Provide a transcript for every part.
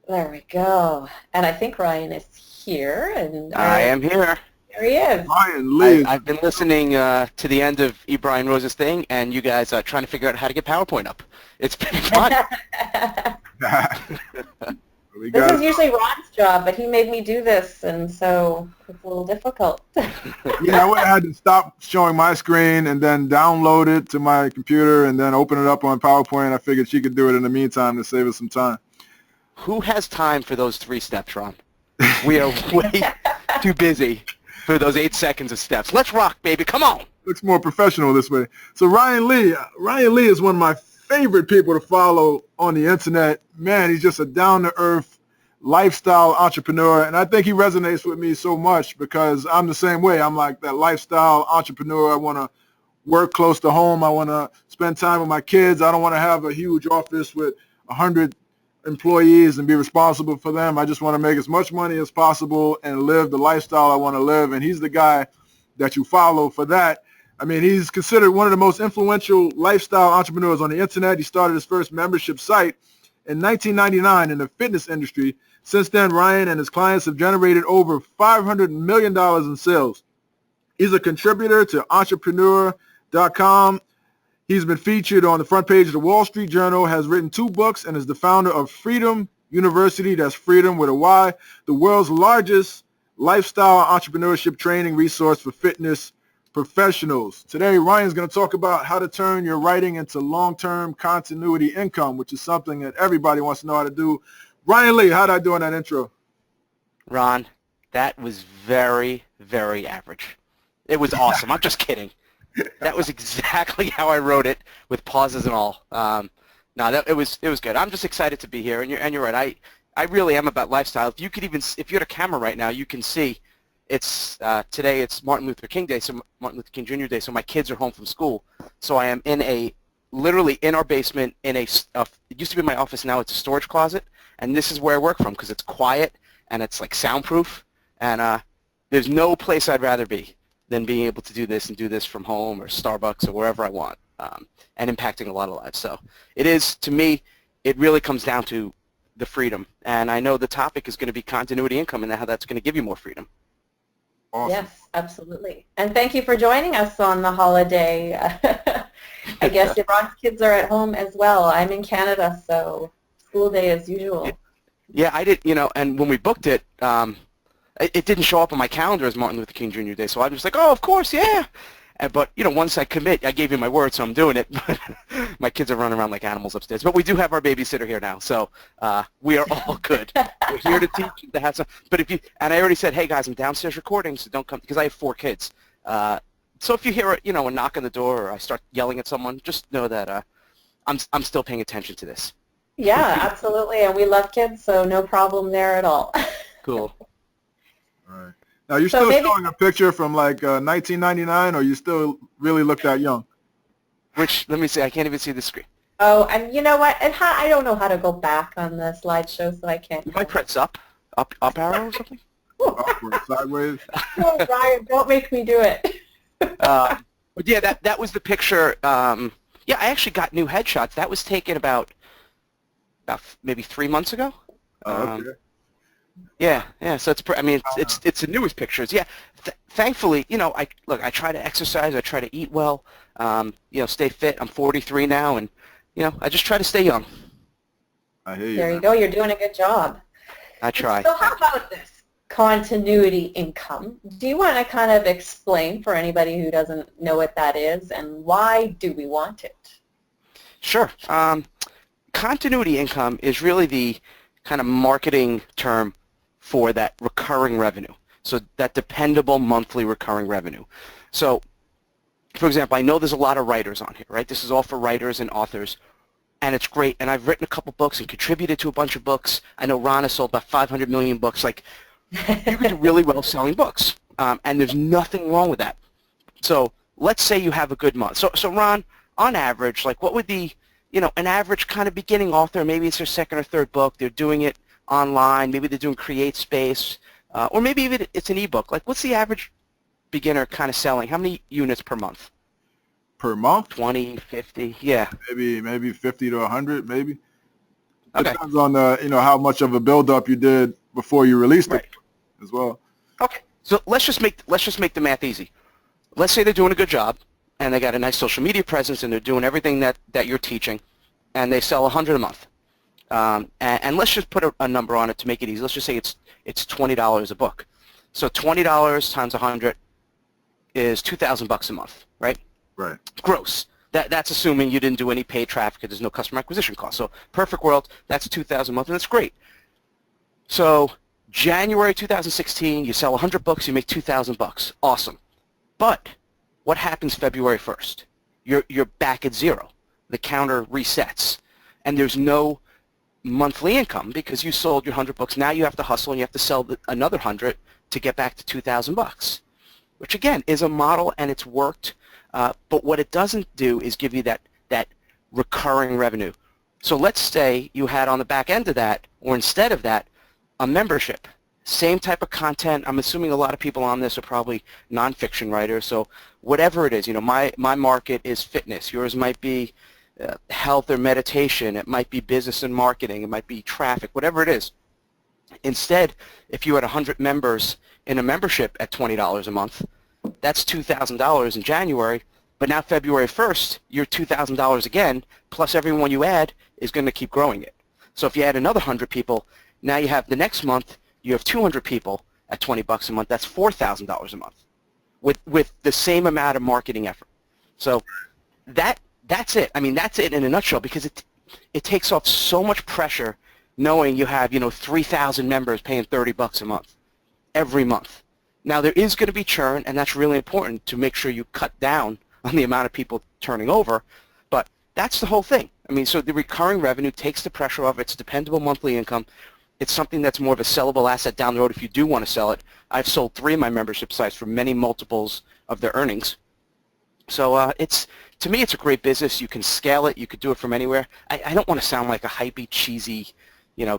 There we go. And I think Ryan is here, and I am here. there he is. Ryan Lee. I've been listening to the end of E. Brian Rose's thing, and you guys are trying to figure out how to get PowerPoint up. It's been fun. We This got is usually Ron's job, but he made me do this, and so it's a little difficult. Yeah, I would have had to stop showing my screen and then download it to my computer and then open it up on PowerPoint. I figured she could do it in the meantime to save us some time. Who has time for those 3 steps, Ron? We are way too busy for those 8 seconds of steps. Let's rock, baby. Come on. Looks more professional this way. So Ryan Lee is one of my favorite people to follow on the internet. Man, he's just a down-to-earth lifestyle entrepreneur, and I think he resonates with me so much because I'm the same way. I'm like that lifestyle entrepreneur. I want to work close to home. I want to spend time with my kids. I don't want to have a huge office with 100 employees and be responsible for them. I just want to make as much money as possible and live the lifestyle I want to live, and he's the guy that you follow for that. I mean, he's considered one of the most influential lifestyle entrepreneurs on the internet. He started his first membership site in 1999 in the fitness industry. Since then, Ryan and his clients have generated over $500 million in sales. He's a contributor to entrepreneur.com. He's been featured on the front page of the Wall Street Journal, has written 2 books, and is the founder of Freedom University, that's Freedom with a Y, the world's largest lifestyle entrepreneurship training resource for fitness professionals. Today, Ryan's going to talk about how to turn your writing into long-term continuity income, which is something that everybody wants to know how to do. Ryan Lee, how did I do on that intro? Ron, that was very, very average. It was awesome. I'm just kidding. That was exactly how I wrote it, with pauses and all. It was good. I'm just excited to be here, and you're right. I really am about lifestyle. If you had a camera right now, you can see it's today. It's Martin Luther King Day, so Martin Luther King Jr. Day. So my kids are home from school. So I am literally in our basement in it used to be my office. Now it's a storage closet, and this is where I work from because it's quiet and it's like soundproof. And there's no place I'd rather be than being able to do this and do this from home or Starbucks or wherever I want, and impacting a lot of lives. So it is, to me, it really comes down to the freedom. And I know the topic is going to be continuity income and how that's going to give you more freedom. Awesome. Yes, absolutely. And thank you for joining us on the holiday. I guess Ron's kids are at home as well. I'm in Canada, so school day as usual. Yeah, I did, and when we booked it, it didn't show up on my calendar as Martin Luther King Jr. Day, so I'm just like, oh, of course, yeah. But, once I commit, I gave you my word, so I'm doing it. My kids are running around like animals upstairs. But we do have our babysitter here now, so we are all good. We're here to teach, to have some. But and I already said, hey, guys, I'm downstairs recording, so don't come, because I have 4 kids. So if you hear, a knock on the door or I start yelling at someone, just know that I'm still paying attention to this. Yeah, absolutely. And we love kids, so no problem there at all. Cool. All right. Now, you're still showing a picture from like 1999, or you still really look that young? Which, let me see, I can't even see the screen. Oh, and you know what? And I don't know how to go back on the slideshow, so I can't. You might press up arrow or something? Upward, sideways? Oh, Ryan, don't make me do it. But yeah, that was the picture. Yeah, I actually got new headshots. That was taken about maybe 3 months ago. Okay. Yeah. So it's the newest pictures. Yeah. Thankfully, I try to exercise. I try to eat well. Stay fit. I'm 43 now, and I just try to stay young. I hear you. There you go. You're doing a good job. I try. So how about this? Continuity income. Do you want to kind of explain for anybody who doesn't know what that is, and why do we want it? Sure. Continuity income is really the kind of marketing term for that recurring revenue. So that dependable monthly recurring revenue. So, for example, I know there's a lot of writers on here, right? This is all for writers and authors, and it's great. And I've written a couple books and contributed to a bunch of books. I know Ron has sold about 500 million books. Like, you can do really well selling books, and there's nothing wrong with that. So let's say you have a good month. So Ron, on average, like what would the, an average kind of beginning author, maybe it's their second or third book, they're doing it online, maybe they're doing CreateSpace, or maybe even it's an ebook. Like, what's the average beginner kind of selling? How many units per month? Per month? 20, 50, yeah. Maybe 50 to 100, maybe. Okay. Depends on how much of a build up you did before you released Right. it as well. Okay. So let's just make the math easy. Let's say they're doing a good job, and they got a nice social media presence, and they're doing everything that you're teaching, and they sell 100 a month. And let's just put a number on it to make it easy. Let's just say it's $20 a book. So $20 times 100 is $2,000 a month, right? Right. Gross. That's assuming you didn't do any paid traffic, and there's no customer acquisition cost. So perfect world, that's $2,000 a month, and that's great. So January 2016, you sell 100 books, you make $2,000. Awesome. But what happens February 1st? You're back at zero. The counter resets, and there's no monthly income because you sold your 100 books. Now you have to hustle, and you have to sell another 100 to get back to $2,000, which again is a model, and it's worked. But what it doesn't do is give you that recurring revenue. So let's say you had on the back end of that, or instead of that, a membership. Same type of content. I'm assuming a lot of people on this are probably nonfiction writers. So whatever it is, my market is fitness. Yours might be health or meditation. It might be business and marketing. It might be traffic, whatever it is. Instead, if you had 100 members in a membership at $20 a month, that's $2,000 in January. But now February 1st, you're $2,000 again, plus everyone you add is going to keep growing it. So if you add another 100 people, now you have the next month, you have 200 people at $20 a month. That's $4,000 a month with the same amount of marketing effort. So that's it. I mean, that's it in a nutshell, because it takes off so much pressure knowing you have 3,000 members paying $30 a month every month. Now there is going to be churn, and that's really important to make sure you cut down on the amount of people turning over, but that's the whole thing. I mean, so the recurring revenue takes the pressure off. It's dependable monthly income. It's something that's more of a sellable asset down the road if you do want to sell it. I've sold 3 of my membership sites for many multiples of their earnings. So to me, it's a great business. You can scale it. You could do it from anywhere. I don't want to sound like a hypey, cheesy,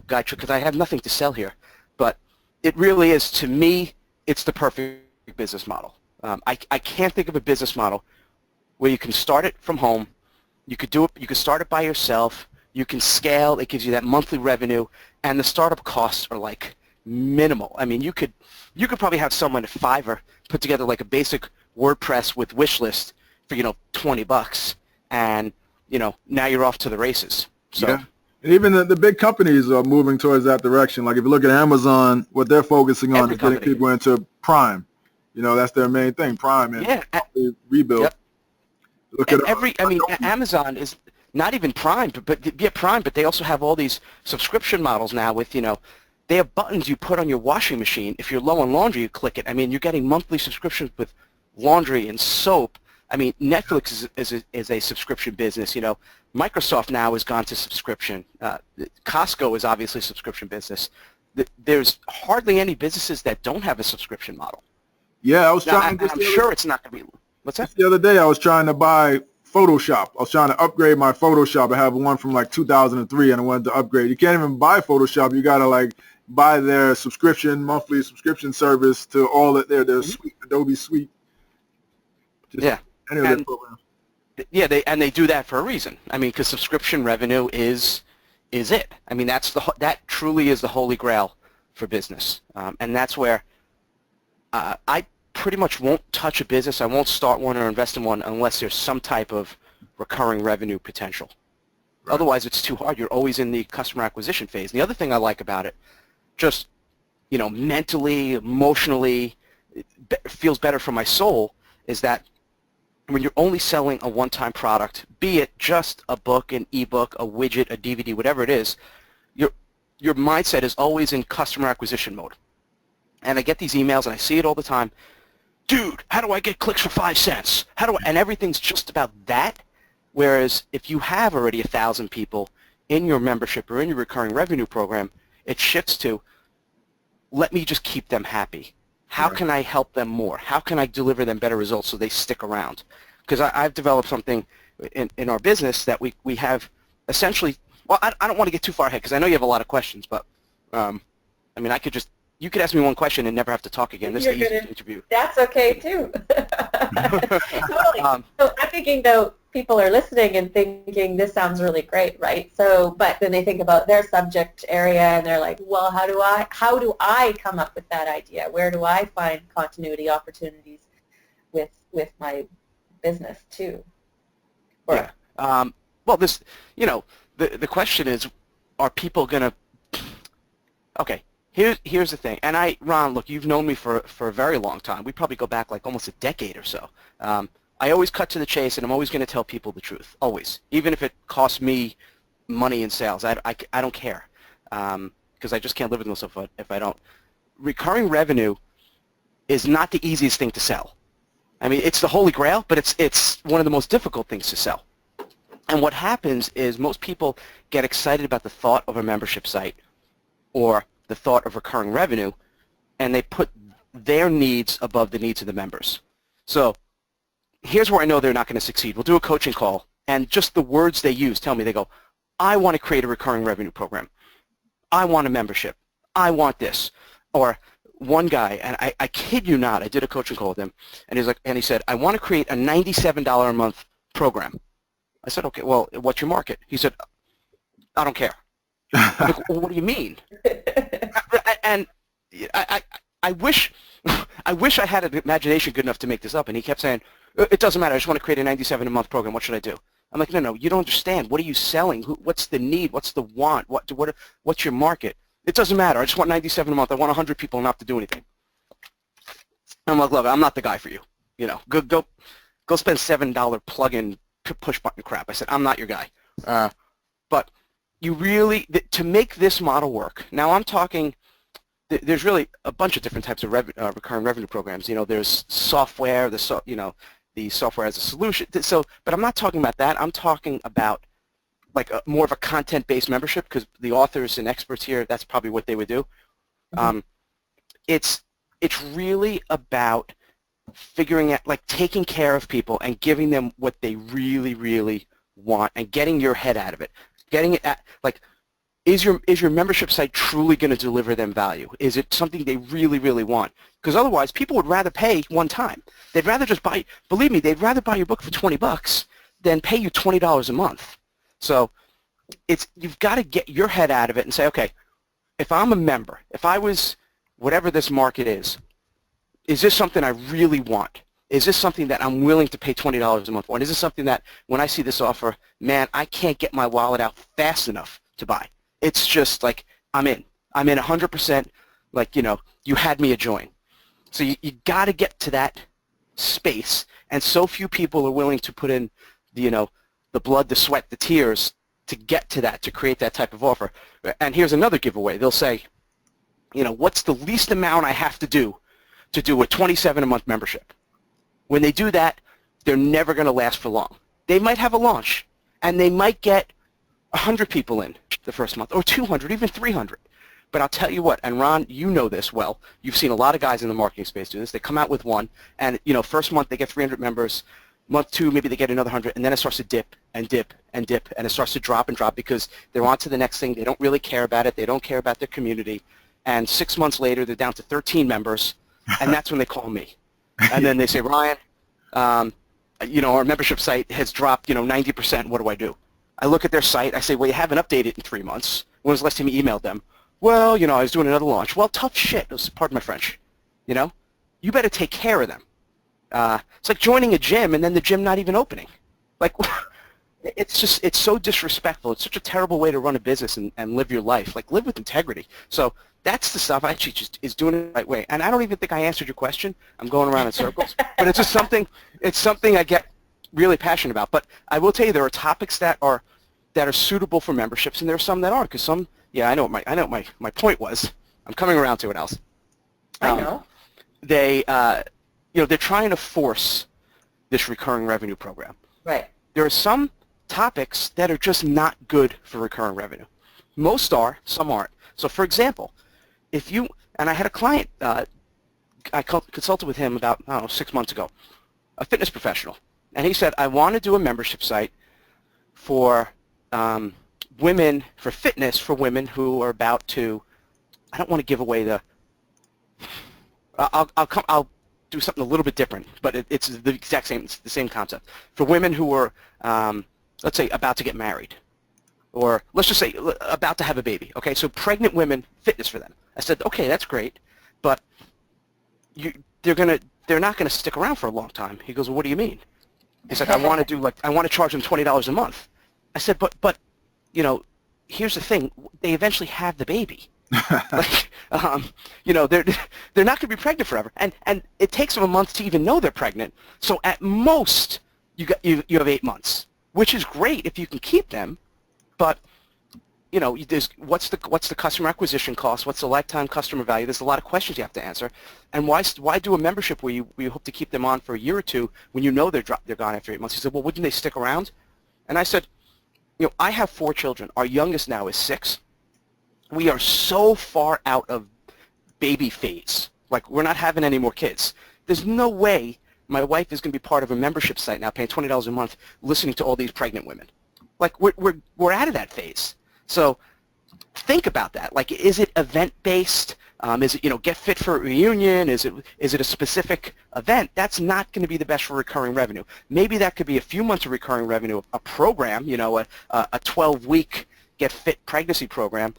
guy, because I have nothing to sell here. But it really is, to me, it's the perfect business model. I can't think of a business model where you can start it from home. You could do it. You could start it by yourself. You can scale. It gives you that monthly revenue, and the startup costs are like minimal. I mean, you could probably have someone at Fiverr put together like a basic WordPress with wish list for $20, and now you're off to the races. So. Yeah. And even the big companies are moving towards that direction. Like if you look at Amazon, what they're focusing on is getting people into Prime. That's their main thing, Prime, and rebuild. Yep. Look at Amazon is not even Prime, but Prime, but they also have all these subscription models now with, they have buttons you put on your washing machine. If you're low on laundry, you click it. I mean, you're getting monthly subscriptions with laundry and soap. I mean, Netflix is a subscription business. Microsoft now has gone to subscription. Costco is obviously a subscription business. There's hardly any businesses that don't have a subscription model. Yeah, I was trying. I'm sure it's not going to be. What's that? The other day, I was trying to buy Photoshop. I was trying to upgrade my Photoshop. I have one from like 2003, and I wanted to upgrade. You can't even buy Photoshop. You got to buy their monthly subscription service to all of their suite, Adobe Suite. Any of their programs. Yeah, they do that for a reason. I mean, because subscription revenue is it. I mean, that truly is the holy grail for business, and that's where I pretty much won't touch a business. I won't start one or invest in one unless there's some type of recurring revenue potential. Right. Otherwise, it's too hard. You're always in the customer acquisition phase. And the other thing I like about it, just mentally, emotionally, it feels better for my soul, is that when you're only selling a one-time product, be it just a book, an ebook, a widget, a DVD, whatever it is, your mindset is always in customer acquisition mode. And I get these emails, and I see it all the time. Dude, how do I get clicks for 5 cents? And everything's just about that. Whereas if you have already 1,000 people in your membership or in your recurring revenue program, it shifts to, let me just keep them happy. How can I help them more? How can I deliver them better results so they stick around? Because I've developed something in our business that we have essentially, well, I don't want to get too far ahead because I know you have a lot of questions, but I mean, you could ask me one question and never have to talk again. This is the easiest interview. That's okay too. Totally. So I'm thinking though, people are listening and thinking this sounds really great, right? So, but then they think about their subject area and they're like, well, how do I come up with that idea? Where do I find continuity opportunities with my business too? Or, Yeah. Well, this, the question is, are people going to, okay, here's the thing. And Ron, look, you've known me for a very long time. We probably go back like almost a decade or so. I always cut to the chase, and I'm always going to tell people the truth, always, even if it costs me money in sales. I don't care, because I just can't live with myself if I don't. Recurring revenue is not the easiest thing to sell. I mean, it's the holy grail, but it's one of the most difficult things to sell. And what happens is most people get excited about the thought of a membership site or the thought of recurring revenue, and they put their needs above the needs of the members. So here's where I know they're not going to succeed. We'll do a coaching call, and just the words they use tell me, they go, I want to create a recurring revenue program. I want a membership. I want this. Or one guy, and I kid you not, I did a coaching call with him, and he said, I want to create a $97 a month program. I said, okay, well, what's your market? He said, I don't care. I'm like, well, what do you mean? And I wish I had an imagination good enough to make this up, and he kept saying, it doesn't matter, I just want to create a $97 a month program, what should I do? I'm like, no, you don't understand. What are you selling? What's the need? What's the want? What's your market? It doesn't matter, I just want $97 a month. I want 100 people not to do anything. And I'm like, look, I'm not the guy for you. Go spend $7 plug-in push button crap. I said, I'm not your guy. But you really, to make this model work, now I'm talking, there's really a bunch of different types of recurring revenue programs. There's software, the software as a solution. So, but I'm not talking about that. I'm talking about like more of a content-based membership, because the authors and experts here, that's probably what they would do. Mm-hmm. It's really about figuring out, like, taking care of people and giving them what they really, really want, and getting your head out of it. Getting it at, like, is your membership site truly going to deliver them value? Is it something they really, really want? Because otherwise, people would rather pay one time. They'd rather just buy, believe me, they'd rather buy your book for $20 than pay you $20 a month. So you've got to get your head out of it and say, okay, if I'm a member, if I was whatever this market is this something I really want? Is this something that I'm willing to pay $20 a month for? And is this something that when I see this offer, man, I can't get my wallet out fast enough to buy? It's just like, I'm in 100%, like, you had me a join. So you got to get to that space, and so few people are willing to put in the blood, the sweat, the tears to get to that, to create that type of offer. And here's another giveaway. They'll say, what's the least amount I have to do a $27 a month membership? When they do that, they're never going to last for long. They might have a launch, and they might get 100 people in the first month, or 200, even 300. But I'll tell you what, and Ron, you know this well. You've seen a lot of guys in the marketing space do this. They come out with one, and first month they get 300 members. Month two, maybe they get another 100, and then it starts to dip and dip and dip, and it starts to drop and drop because they're on to the next thing. They don't really care about it. They don't care about their community. And 6 months later, they're down to 13 members, and that's when they call me. And then they say, Ryan, our membership site has dropped, 90%. What do I do? I look at their site. I say, well, you haven't updated in 3 months. When was the last time you emailed them? Well, I was doing another launch. Well, tough shit. Pardon my French. You better take care of them. It's like joining a gym and then the gym not even opening. Like, it's so disrespectful. It's such a terrible way to run a business and live your life. Like, live with integrity. So that's the stuff I actually just is doing it the right way. And I don't even think I answered your question. I'm going around in circles. But it's just something I get really passionate about. But I will tell you, there are topics that are suitable for memberships, and there are some that aren't. Because some, I know what my point was. I'm coming around to it, Alice. I know. They're trying to force this recurring revenue program. Right. There are some topics that are just not good for recurring revenue. Most are, some aren't. So, for example, and I had a client, I consulted with him about, 6 months ago, a fitness professional, and he said, I want to do a membership site for women, for fitness for women who are about to, I don't want to give away the, I'll do something a little bit different, but it's the exact same, it's the same concept. For women who are, let's say, about to get married, or let's just say about to have a baby. Okay, so pregnant women, fitness for them. I said, okay, that's great, but they're not gonna stick around for a long time. He goes, well, what do you mean? He's like, I want to charge them $20 a month. I said, but you know, here's the thing, they eventually have the baby. Like, you know, they're not going to be pregnant forever, and it takes them a month to even know they're pregnant. So at most, you have 8 months, which is great if you can keep them. But you know, what's the customer acquisition cost? What's the lifetime customer value? There's a lot of questions you have to answer. And why do a membership where you hope to keep them on for a year or two when you know they're gone after 8 months? He said, well, wouldn't they stick around? And I said, you know, I have 4 children. Our youngest now is 6. We are so far out of baby phase. Like, we're not having any more kids. There's no way my wife is going to be part of a membership site now, paying $20 a month, listening to all these pregnant women. Like, we're out of that phase. So think about that. Like, is it event-based? Is it, you know, get fit for a reunion? Is it a specific event? That's not going to be the best for recurring revenue. Maybe that could be a few months of recurring revenue, a program, you know, a 12-week get fit pregnancy program.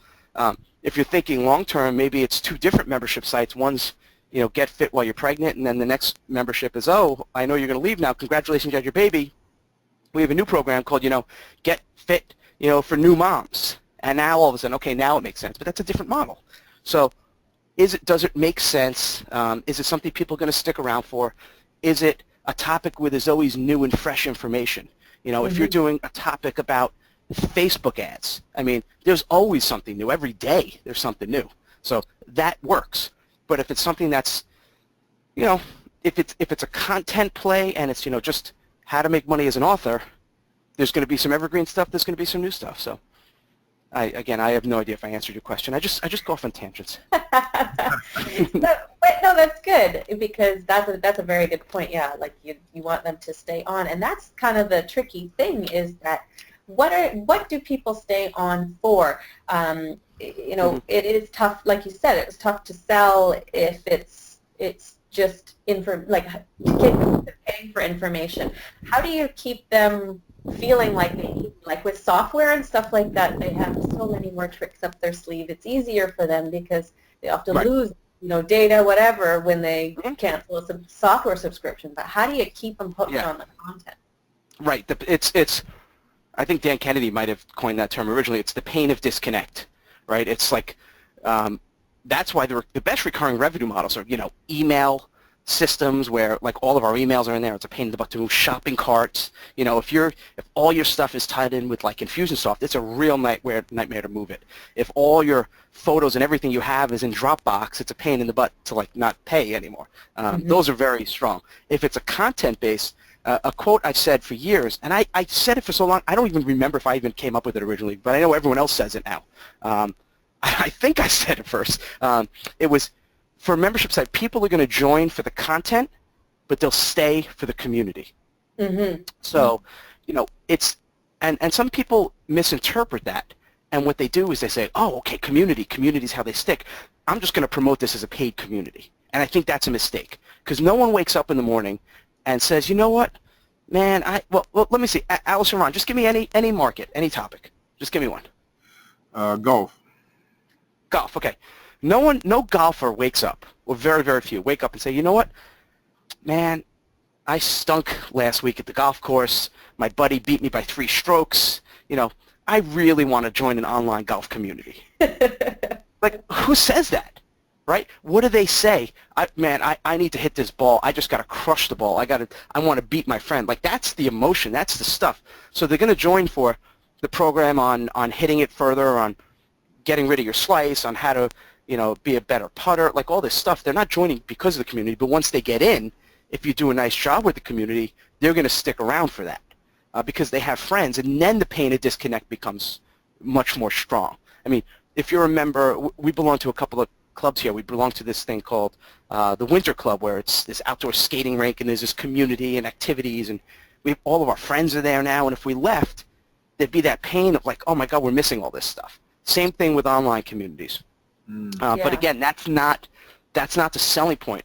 If you're thinking long-term, maybe it's 2 different membership sites. One's, you know, get fit while you're pregnant, and then the next membership is, oh, I know you're going to leave now. Congratulations, you had your baby. We have a new program called, you know, get fit, you know, for new moms. And now all of a sudden, okay, now it makes sense. But that's a different model. So does it make sense? Is it something people are going to stick around for? Is it a topic where there's always new and fresh information? You know, if you're doing a topic about Facebook ads, I mean, there's always something new. Every day there's something new. So that works. But if it's something that's, you know, if it's a content play and it's, you know, just how to make money as an author, there's going to be some evergreen stuff. There's going to be some new stuff. So, I have no idea if I answered your question. I just go off on tangents. But no, that's good, because that's a very good point. Yeah, like you want them to stay on, and that's kind of the tricky thing, is that what do people stay on for? You know, it is tough. Like you said, it was tough to sell if it's just paying for information. How do you keep them feeling like with software and stuff like that, they have so many more tricks up their sleeve. It's easier for them because they often lose, you know, data, whatever, when they cancel a software subscription. But how do you keep them hooked on the content? Right. It's. I think Dan Kennedy might have coined that term originally. It's the pain of disconnect. Right. It's like that's why the best recurring revenue models are, you know, email systems where like all of our emails are in there. It's a pain in the butt to move. Shopping carts, you know, if all your stuff is tied in with like Infusionsoft, it's a real nightmare to move it. If all your photos and everything you have is in Dropbox, it's a pain in the butt to like not pay anymore. Those are very strong. If it's a content base, a quote I've said for years, and I said it for so long, I don't even remember if I even came up with it originally, but I know everyone else says it now. I think I said it first. It was, for a membership site, people are going to join for the content, but they'll stay for the community. So, you know, it's, and some people misinterpret that, and what they do is they say, oh, okay, community's how they stick. I'm just going to promote this as a paid community. And I think that's a mistake, because no one wakes up in the morning and says, you know what, man, well, let me see, Alice or Ron, just give me any market, any topic. Just give me one. Golf. Golf, okay. No golfer wakes up, or very, very few, wake up and say, you know what, man, I stunk last week at the golf course. My buddy beat me by 3 strokes. You know, I really want to join an online golf community. Like, who says that, right? What do they say? I need to hit this ball. I just got to crush the ball. I want to beat my friend. Like, that's the emotion. That's the stuff. So they're going to join for the program on hitting it further, on getting rid of your slice, on how to, you know, be a better putter, like all this stuff. They're not joining because of the community, but once they get in, if you do a nice job with the community, they're going to stick around for that because they have friends, and then the pain of disconnect becomes much more strong. I mean, if you're a member, we belong to a couple of clubs here. We belong to this thing called the Winter Club, where it's this outdoor skating rink, and there's this community and activities, and all of our friends are there now, and if we left, there'd be that pain of like, oh my God, we're missing all this stuff. Same thing with online communities. But again, that's not the selling point.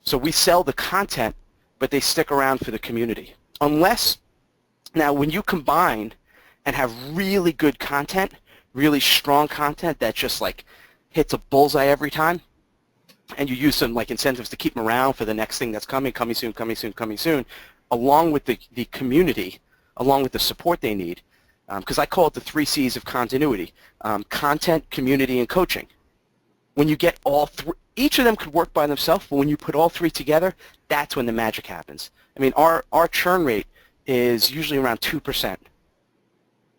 So we sell the content, but they stick around for the community. Unless, now when you combine and have really good content, really strong content that just like hits a bullseye every time, and you use some like incentives to keep them around for the next thing that's coming soon, along with the community, along with the support they need, because I call it the 3 C's of continuity: content, community, and coaching. When you get all three, each of them could work by themselves, but when you put all 3 together, that's when the magic happens. I mean, our churn rate is usually around 2%.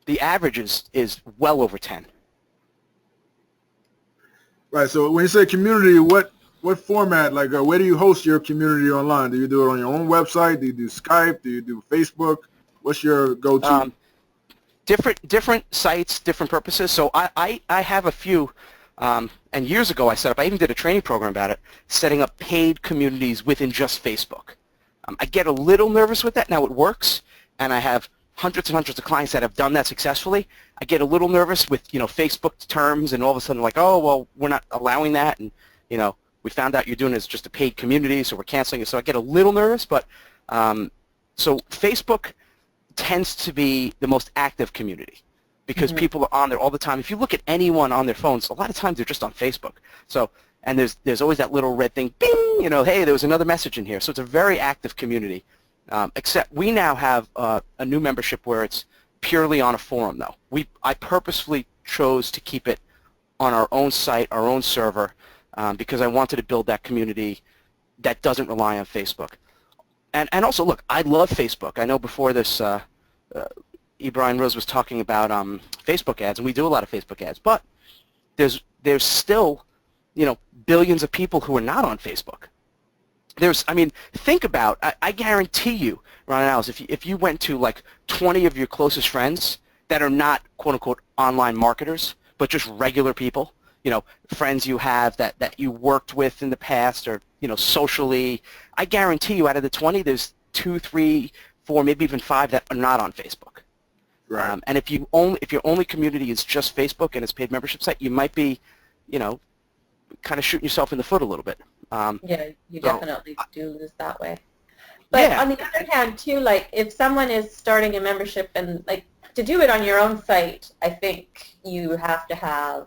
The average is well over 10. Right. So when you say community, what format? Like, where do you host your community online? Do you do it on your own website? Do you do Skype? Do you do Facebook? What's your go-to? Different sites, different purposes. So I have a few, and years ago I even did a training program about it, setting up paid communities within just Facebook. I get a little nervous with that. Now it works, and I have hundreds and hundreds of clients that have done that successfully. I get a little nervous with, Facebook terms, and all of a sudden like, oh, well, we're not allowing that, and, we found out you're doing it as just a paid community, so we're canceling it. So I get a little nervous, but so Facebook tends to be the most active community because people are on there all the time. If you look at anyone on their phones, a lot of times they're just on Facebook. So, and there's always that little red thing, bing, hey, there was another message in here. So it's a very active community. Except we now have a new membership where it's purely on a forum, though. I purposefully chose to keep it on our own site, our own server, because I wanted to build that community that doesn't rely on Facebook. And also, look, I love Facebook. I know before this, Brian Rose was talking about Facebook ads, and we do a lot of Facebook ads. But there's still, billions of people who are not on Facebook. Think about, I guarantee you, Ron and Alice, if you went to like 20 of your closest friends that are not quote-unquote online marketers, but just regular people, friends you have that you worked with in the past or, socially, I guarantee you out of the 20, there's 2, 3, 4, maybe even 5 that are not on Facebook. Right. And if your only community is just Facebook and it's a paid membership site, you might be, kind of shooting yourself in the foot a little bit. Yeah, you definitely do lose that way. But on the other hand, too, like if someone is starting a membership and like to do it on your own site, I think you have to have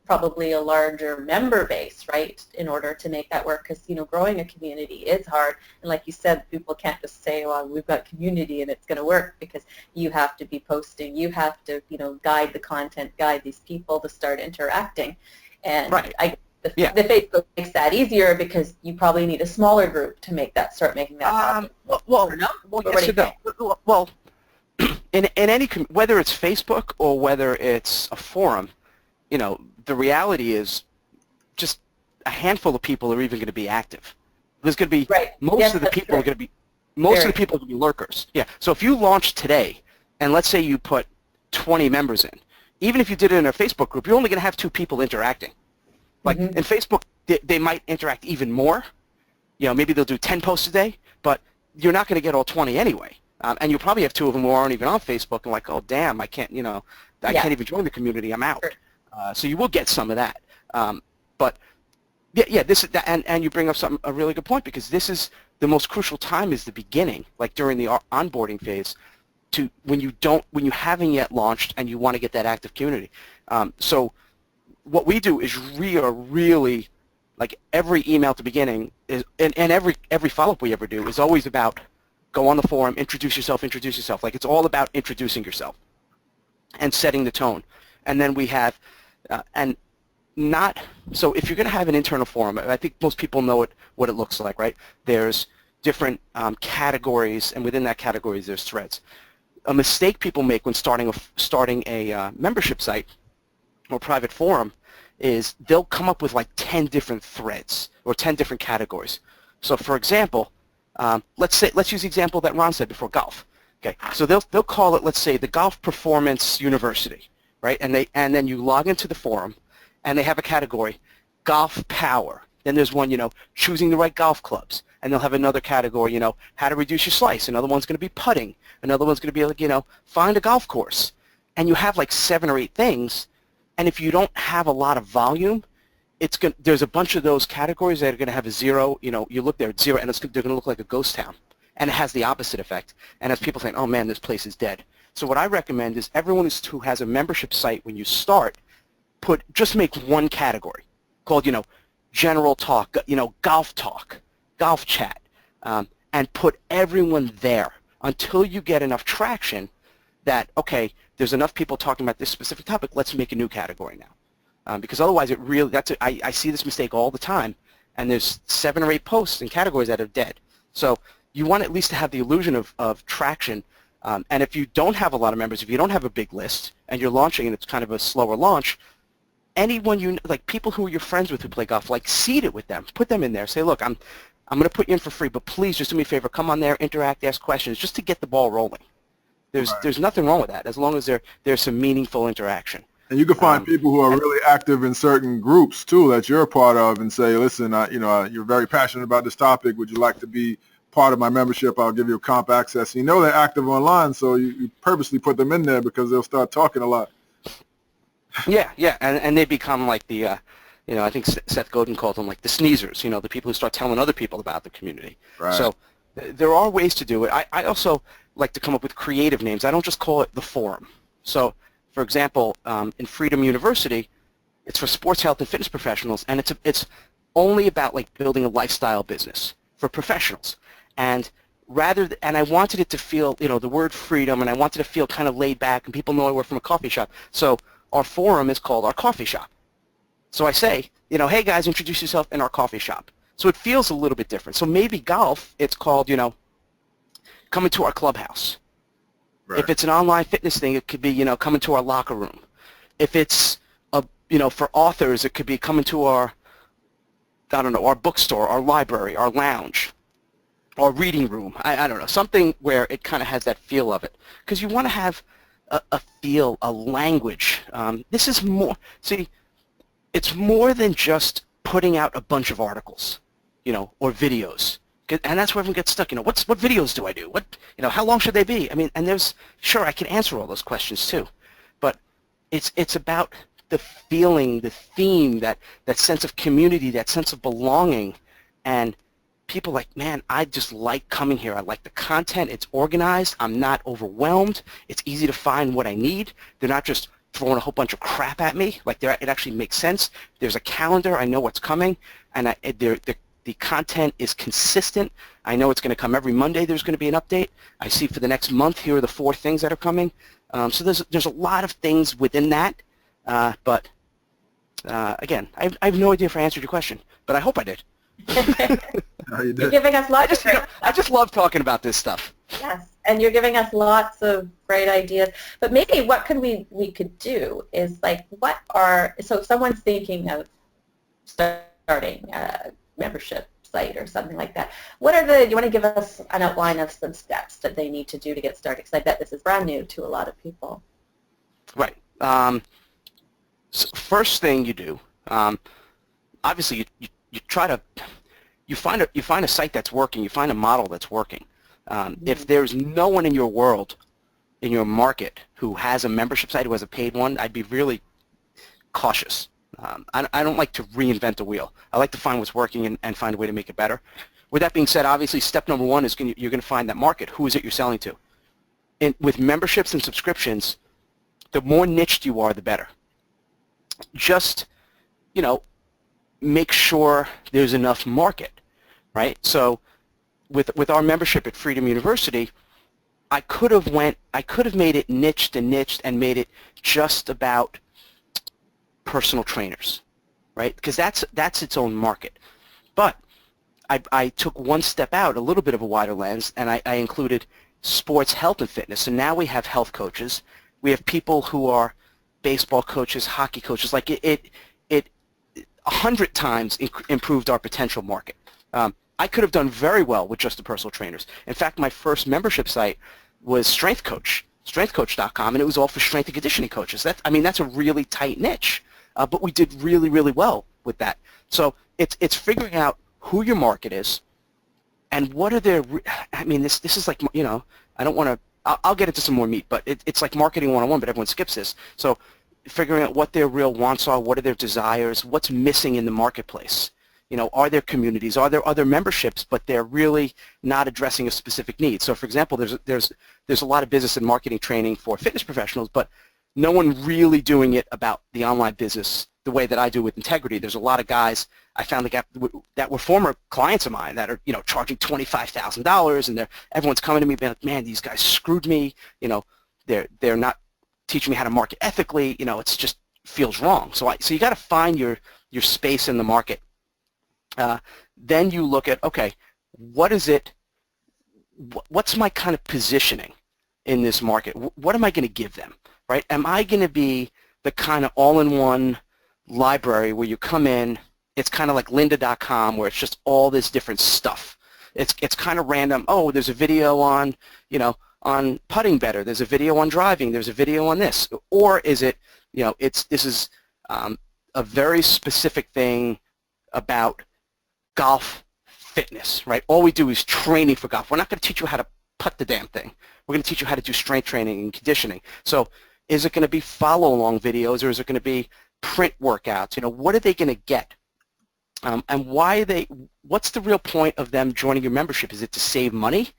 probably a larger member base, right, in order to make that work. Because growing a community is hard, and like you said, people can't just say, "Well, we've got community and it's going to work," because you have to be posting, you have to, guide the content, guide these people to start interacting, and right. The Facebook makes that easier because you probably need a smaller group to start making that happen. Well, yes and no. Well, in any, whether it's Facebook or whether it's a forum, the reality is just a handful of people are even going to be active. There's going to be most of the people are going to be lurkers. Yeah. So if you launch today, and let's say you put 20 members in, even if you did it in a Facebook group, you're only going to have 2 people interacting. Like in Facebook, they might interact even more. Maybe they'll do 10 posts a day, but you're not going to get all 20 anyway. And you'll probably have 2 of them who aren't even on Facebook and like, oh, damn, I can't, I can't even join the community. I'm out. Sure. So you will get some of that. But this is and you bring up a really good point, because this is the most crucial time is the beginning, like during the onboarding phase, when you haven't yet launched and you want to get that active community. So what we do is we are really, like every email at the beginning is, and every follow-up we ever do is always about go on the forum, introduce yourself. Like it's all about introducing yourself and setting the tone. And then we have, so if you're going to have an internal forum, I think most people know what it looks like, right? There's different categories, and within that categories there's threads. A mistake people make when starting a membership site or private forum is they'll come up with like 10 different threads or 10 different categories. So for example, let's use the example that Ron said before, golf. Okay, so they'll call it, let's say, the Golf Performance University, right? And then you log into the forum, and they have a category, golf power. Then there's one, choosing the right golf clubs. And they'll have another category, how to reduce your slice. Another one's going to be putting. Another one's going to be like, find a golf course. And you have like 7 or 8 things. And if you don't have a lot of volume, there's a bunch of those categories that are going to have a zero. You know, you look there at zero, and they're going to look like a ghost town, and it has the opposite effect. And as people think, oh man, this place is dead. So what I recommend is everyone who has a membership site, when you start, just make one category called, you know, general talk, you know, golf talk, golf chat, and put everyone there until you get enough traction that, okay, there's enough people talking about this specific topic, let's make a new category now. Because otherwise I see this mistake all the time, and there's 7 or 8 posts and categories that are dead. So you want at least to have the illusion of traction, and if you don't have a lot of members, if you don't have a big list, and you're launching and it's kind of a slower launch, anyone like people who are your friends with who play golf, like seed it with them, put them in there, say, look, I'm going to put you in for free, but please just do me a favor, come on there, interact, ask questions, just to get the ball rolling. There's nothing wrong with that, as long as there's some meaningful interaction. And you can find people who are really active in certain groups too that you're a part of, and say, listen, you're very passionate about this topic. Would you like to be part of my membership? I'll give you comp access. You know they're active online, so you purposely put them in there because they'll start talking a lot. Yeah, and they become like the, I think Seth Godin called them like the sneezers, the people who start telling other people about the community. Right. So there are ways to do it. I also like to come up with creative names. I don't just call it the forum. So, for example, in Freedom University, it's for sports health and fitness professionals, and it's only about like building a lifestyle business for professionals. And I wanted it to feel, the word freedom, and I wanted to feel kind of laid back, and people know I work from a coffee shop. So our forum is called our coffee shop. So I say, hey guys, introduce yourself in our coffee shop. So it feels a little bit different. So maybe golf, it's called, come into our clubhouse. Right. If it's an online fitness thing, it could be, come into our locker room. If it's, for authors, it could be come into our bookstore, our library, our lounge, our reading room. I don't know, something where it kind of has that feel of it. Because you want to have a feel, a language. This is more, it's more than just putting out a bunch of articles, or videos. And that's where everyone gets stuck. What videos do I do? How long should they be? I mean, and sure, I can answer all those questions too, but it's about the feeling, the theme, that sense of community, that sense of belonging, and people like, man, I just like coming here. I like the content. It's organized. I'm not overwhelmed. It's easy to find what I need. They're not just throwing a whole bunch of crap at me. Like, it actually makes sense. There's a calendar. I know what's coming, and the content is consistent. I know it's going to come every Monday. There's going to be an update. I see for the next month, here are the 4 things that are coming. So there's a lot of things within that. But again, I have no idea if I answered your question, but I hope I did. No, you did. You're giving us lots of great I just love talking about this stuff. Yes, and you're giving us lots of great ideas. But maybe what we could do is like, so if someone's thinking of starting a membership site or something like that, you want to give us an outline of some steps that they need to do to get started? Because I bet this is brand new to a lot of people. Right. So first thing you do, obviously you try to you find a site that's working. You find a model that's working. If there's no one in your world, in your market, who has a membership site, who has a paid one, I'd be really cautious. I don't like to reinvent the wheel. I like to find what's working and find a way to make it better. With that being said, obviously, step number 1 is you're going to find that market. Who is it you're selling to? And with memberships and subscriptions, the more niched you are, the better. Just, make sure there's enough market, right? So with our membership at Freedom University, I could have made it niched and made it just about personal trainers, right? Because that's its own market. But I took one step out, a little bit of a wider lens, and I included sports health and fitness. So now we have health coaches. We have people who are baseball coaches, hockey coaches. Like it 100 times improved our potential market. I could have done very well with just the personal trainers. In fact, my first membership site was Strength Coach, strengthcoach.com, and it was all for strength and conditioning coaches. That's a really tight niche, but we did really, really well with that. So it's figuring out who your market is and what are their. This is like, I don't want to. I'll get into some more meat, but it's like marketing 101, but everyone skips this. So figuring out what their real wants are, what are their desires, what's missing in the marketplace. You know, are there communities, are there other memberships, but they're really not addressing a specific need. So for example, there's a lot of business and marketing training for fitness professionals, but no one really doing it about the online business the way that I do with Integrity. There's a lot of guys I found that were former clients of mine that are, you know, charging $25,000, and everyone's coming to me being like, man, these guys screwed me. You know, they're not teaching me how to market ethically. You know, it's just feels wrong. So you got to find your space in the market. Then you look at, okay, what is it? What's my kind of positioning in this market? What am I going to give them? Right? Am I going to be the kind of all-in-one library where you come in, it's kind of like lynda.com where it's just all this different stuff. It's kind of random. Oh, there's a video on, you know, on putting better. There's a video on driving. There's a video on this. Or is it, you know, this is a very specific thing about golf fitness, right? All we do is training for golf. We're not going to teach you how to putt the damn thing. We're going to teach you how to do strength training and conditioning. So is it going to be follow-along videos, or is it going to be print workouts? You know, what are they going to get? And what's the real point of them joining your membership? Is it to save money?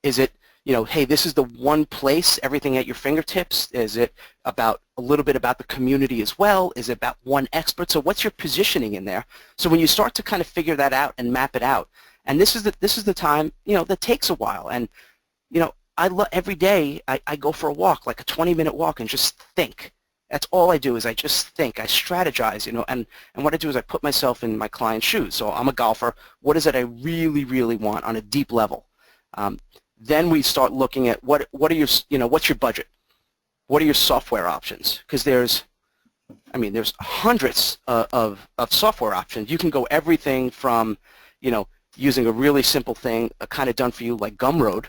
Is it, you know, hey, this is the one place, everything at your fingertips? Is it about a little bit about the community as well? Is it about one expert? So what's your positioning in there? So when you start to kind of figure that out and map it out, and this is the time, you know, that takes a while. And, you know, every day I go for a walk, like a 20-minute walk, and just think. That's all I do is I just think. I strategize, you know, and what I do is I put myself in my client's shoes. So I'm a golfer. What is it I really, really want on a deep level? Then we start looking at what are your, you know, what's your budget? What are your software options? Because there's hundreds of software options. You can go everything from, you know, using a really simple thing, kind of done for you like Gumroad,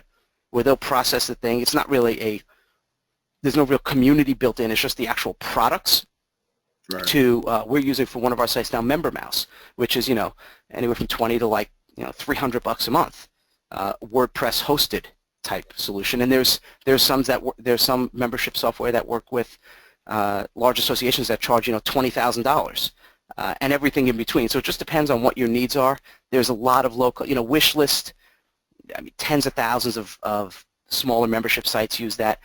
where they'll process the thing. It's not really there's no real community built in. It's just the actual products. Right. To we're using for one of our sites now MemberMouse, which is, you know, anywhere from 20 to like, you know, $300 a month. WordPress hosted type solution, and there's some membership software that work with large associations that charge, you know, $20,000 and everything in between. So it just depends on what your needs are. There's a lot of local, you know, Wishlist. I mean, tens of thousands of smaller membership sites use that.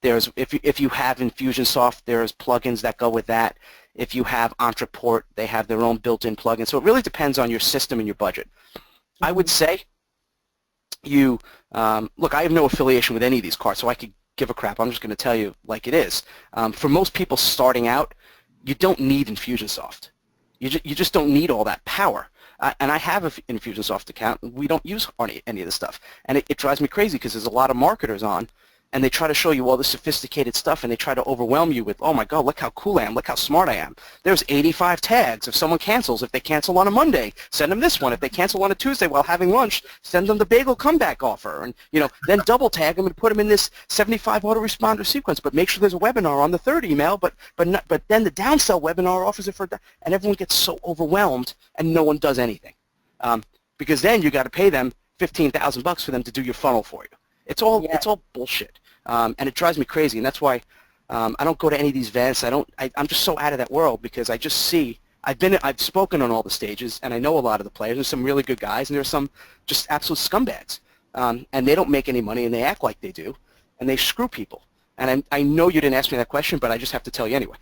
There's if you have Infusionsoft, there's plugins that go with that. If you have Ontraport, they have their own built-in plugins. So it really depends on your system and your budget. Mm-hmm. I would say you look. I have no affiliation with any of these cards, so I could give a crap. I'm just going to tell you like it is. For most people starting out, you don't need Infusionsoft. You just don't need all that power. And I have an Infusionsoft account. We don't use any of this stuff, and it drives me crazy because there's a lot of marketers on. And they try to show you all this sophisticated stuff, and they try to overwhelm you with, oh my God, look how cool I am, look how smart I am. There's 85 tags. If someone cancels, if they cancel on a Monday, send them this one. If they cancel on a Tuesday while having lunch, send them the bagel comeback offer. And, you know, then double tag them and put them in this 75 autoresponder sequence. But make sure there's a webinar on the third email. But then the downsell webinar offers it for, and everyone gets so overwhelmed, and no one does anything, because then you got to pay them $15,000 for them to do your funnel for you. It's all bullshit, and it drives me crazy, and that's why I don't go to any of these events. I'm just so out of that world because I just see. I've spoken on all the stages, and I know a lot of the players. There's some really good guys, and there's some just absolute scumbags, and they don't make any money, and they act like they do, and they screw people. And I know you didn't ask me that question, but I just have to tell you anyway.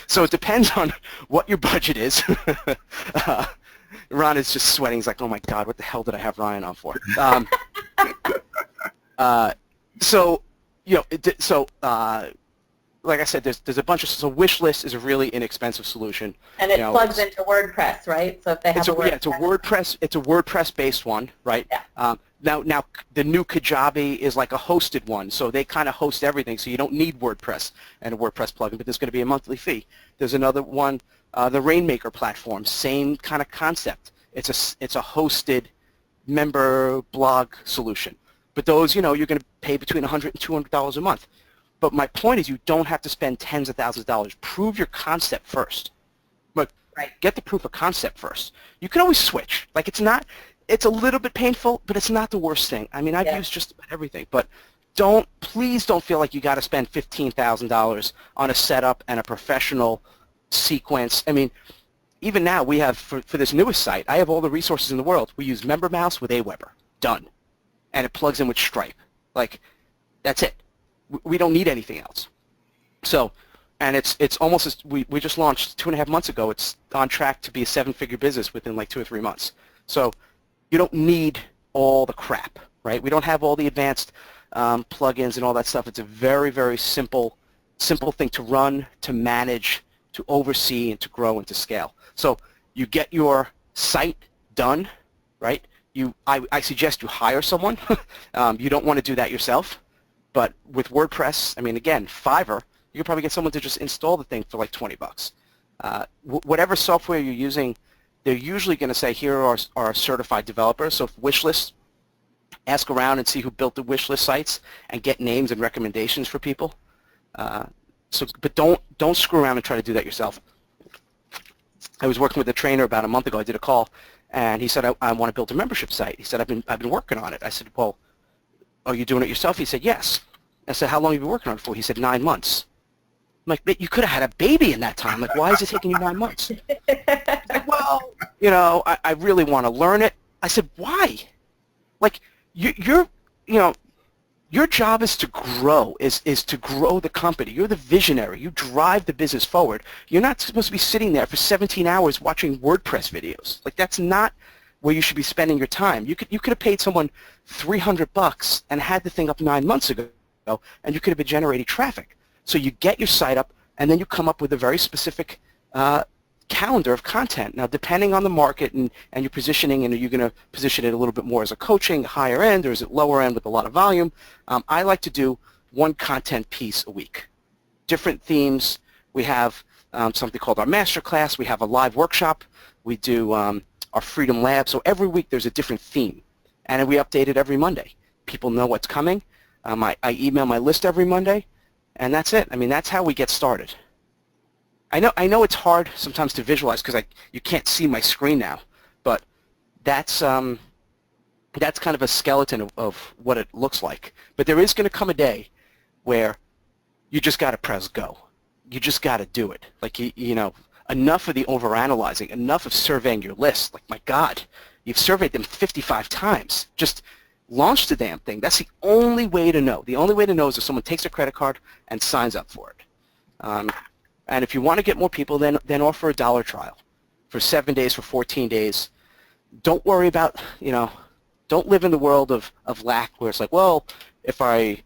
So it depends on what your budget is. Ron is just sweating. He's like, oh my God, what the hell did I have Ryan on for? So, you know, like I said, there's a bunch of, so Wishlist is a really inexpensive solution. And it plugs into WordPress, right? So if they have it's a WordPress-based one, right? Yeah. Now the new Kajabi is like a hosted one, so they kind of host everything, so you don't need WordPress and a WordPress plugin, but there's going to be a monthly fee. There's another one, the Rainmaker platform, same kind of concept. It's a hosted member blog solution. But those, you know, you're going to pay between $100 and $200 a month. But my point is you don't have to spend tens of thousands of dollars. Prove your concept first. But get the proof of concept first. You can always switch. Like it's a little bit painful, but it's not the worst thing. I mean, I've used just about everything. But please don't feel like you got to spend $15,000 on a setup and a professional sequence. I mean, even now we have, for this newest site, I have all the resources in the world. We use MemberMouse with Aweber. Done. And it plugs in with Stripe. Like, that's it. We don't need anything else. So, and it's almost as, we just launched 2.5 months ago. It's on track to be a 7-figure business within like 2 or 3 months. So you don't need all the crap, right? We don't have all the advanced plugins and all that stuff. It's a very, very simple thing to run, to manage, to oversee, and to grow and to scale. So you get your site done, right? I suggest you hire someone. You don't want to do that yourself. But with WordPress, I mean, again, Fiverr, you could probably get someone to just install the thing for like $20. Whatever software you're using, they're usually going to say, here are our certified developers. So if Wishlist, ask around and see who built the Wishlist sites and get names and recommendations for people. But don't screw around and try to do that yourself. I was working with a trainer about a month ago. I did a call, and he said, I want to build a membership site. He said, I've been working on it. I said, well, are you doing it yourself? He said, yes. I said, how long have you been working on it for? He said, 9 months. I'm like, but you could have had a baby in that time. Like, why is it taking you 9 months? Like, well, you know, I really want to learn it. I said, why? Like, your job is to grow, is to grow the company. You're the visionary. You drive the business forward. You're not supposed to be sitting there for 17 hours watching WordPress videos. Like, that's not where you should be spending your time. You could have paid someone $300 and had the thing up 9 months ago, and you could have been generating traffic. So you get your site up, and then you come up with a very specific calendar of content. Now, depending on the market and your positioning, and are you going to position it a little bit more as a coaching, higher end, or is it lower end with a lot of volume? I like to do one content piece a week. Different themes. We have something called our masterclass. We have a live workshop. We do our Freedom Lab. So every week there's a different theme, and we update it every Monday. People know what's coming. I email my list every Monday, and that's it. I mean, that's how we get started. I know it's hard sometimes to visualize because you can't see my screen now, but that's kind of a skeleton of what it looks like. But there is going to come a day where you just got to press go. You just got to do it. Like, you know, enough of the overanalyzing, enough of surveying your list. Like, my God, you've surveyed them 55 times. Just launch the damn thing. That's the only way to know. The only way to know is if someone takes a credit card and signs up for it. And if you want to get more people, then offer a $1 trial for 7 days, for 14 days. Don't worry about, you know, don't live in the world of lack where it's like, well, if they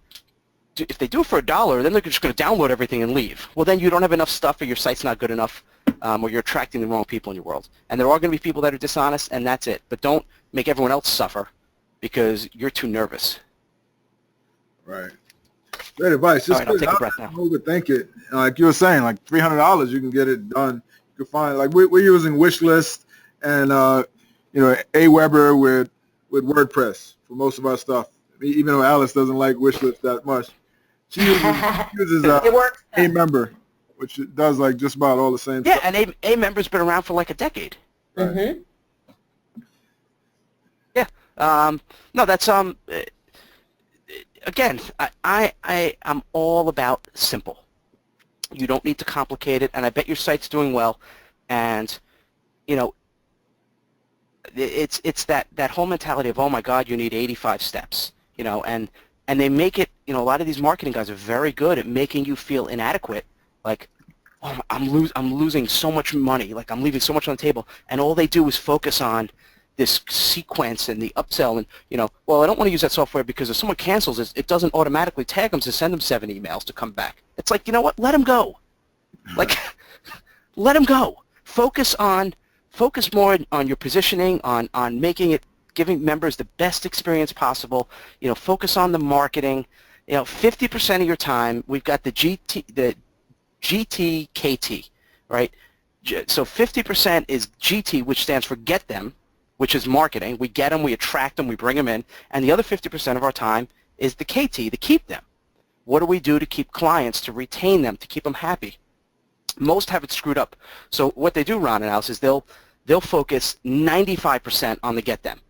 do it for $1, then they're just going to download everything and leave. Well, then you don't have enough stuff, or your site's not good enough, or you're attracting the wrong people in your world. And there are going to be people that are dishonest, and that's it. But don't make everyone else suffer because you're too nervous. Right. Great advice. Just all right, I'll take a breath now. Overthink it. Like you were saying, like $300, you can get it done. You can find, like we're using Wishlist and you know, Aweber with WordPress for most of our stuff. Even though Alice doesn't like Wishlist that much, she uses it works. Amember, which does like just about all the same stuff. Yeah, and Amember's been around for like a decade. Right. Mm-hmm. Yeah. No, that's again, I'm all about simple. You don't need to complicate it, and I bet your site's doing well. And, you know, it's that whole mentality of, oh my God, you need 85 steps, you know, and they make it, you know, a lot of these marketing guys are very good at making you feel inadequate, like, oh, I'm losing so much money, like I'm leaving so much on the table, and all they do is focus on this sequence and the upsell, and, you know, well, I don't want to use that software because if someone cancels it doesn't automatically tag them to send them 7 emails to come back. It's like, you know what, let them go. Like, let them go. Focus more on your positioning, on making it, giving members the best experience possible. You know, focus on the marketing. You know, 50% of your time, we've got the GTKT, right? So 50% is GT, which stands for get them, which is marketing. We get them, we attract them, we bring them in. And the other 50% of our time is the KT, the keep them. What do we do to keep clients, to retain them, to keep them happy? Most have it screwed up. So what they do, Ron and Alice, is they'll focus 95% on the get them.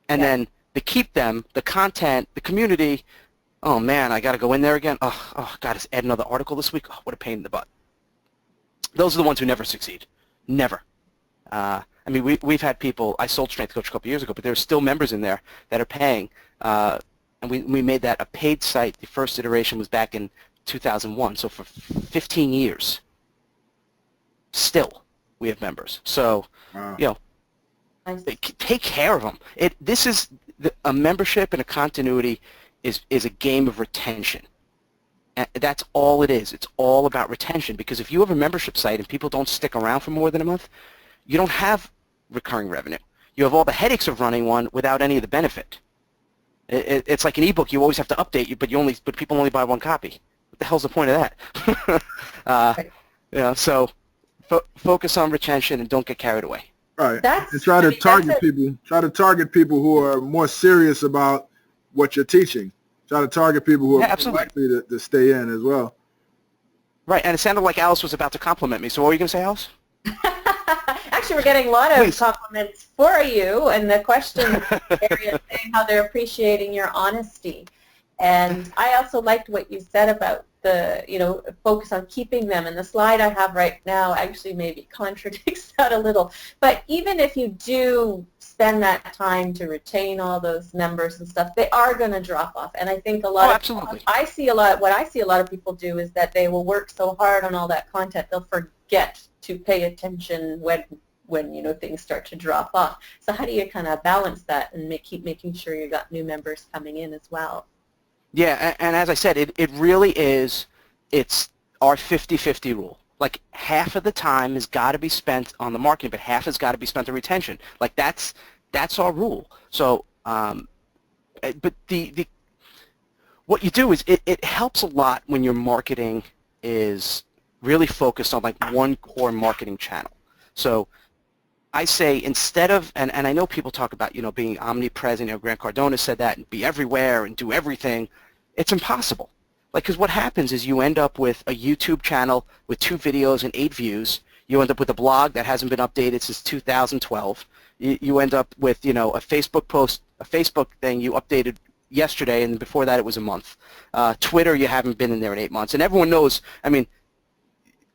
And then the keep them, the content, the community, oh man, I got to go in there again. Oh, God, is add another article this week? Oh, what a pain in the butt. Those are the ones who never succeed. Never. I mean, we've had people, I sold Strength Coach a couple years ago, but there are still members in there that are paying. And we made that a paid site. The first iteration was back in 2001, so for 15 years. Still, we have members. So, Wow. you know, take care of them. This is a membership and a continuity is a game of retention. And that's all it is. It's all about retention, because if you have a membership site and people don't stick around for more than a month, you don't have recurring revenue. You have all the headaches of running one without any of the benefit. It's like an ebook. You always have to update, but people only buy one copy. What the hell's the point of that? So focus on retention and don't get carried away. Right. And try to target people who are more serious about what you're teaching. Try to target people who are more likely to stay in as well. Right. And it sounded like Alice was about to compliment me. So what were you going to say, Alice? Actually, we're getting a lot of compliments for you, and the question area saying how they're appreciating your honesty. And I also liked what you said about the, focus on keeping them. And the slide I have right now actually maybe contradicts that a little. But even if you do spend that time to retain all those members and stuff, they are going to drop off. And I think what I see a lot of people do is that they will work so hard on all that content, they'll forget to pay attention when things start to drop off. So how do you kind of balance that and keep making sure you got new members coming in as well? Yeah, and as I said, it really is, it's our 50-50 rule. Like half of the time has got to be spent on the marketing, but half has got to be spent on retention. Like that's our rule. So, but what you do is it helps a lot when your marketing is really focused on like one core marketing channel. So I say instead of, and I know people talk about, being omnipresent, Grant Cardone said that, and be everywhere and do everything. It's impossible. Like, because what happens is you end up with a YouTube channel with 2 videos and 8 views. You end up with a blog that hasn't been updated since 2012. You end up with, a Facebook post, a Facebook thing you updated yesterday, and before that it was a month. Twitter, you haven't been in there in 8 months. And everyone knows, I mean,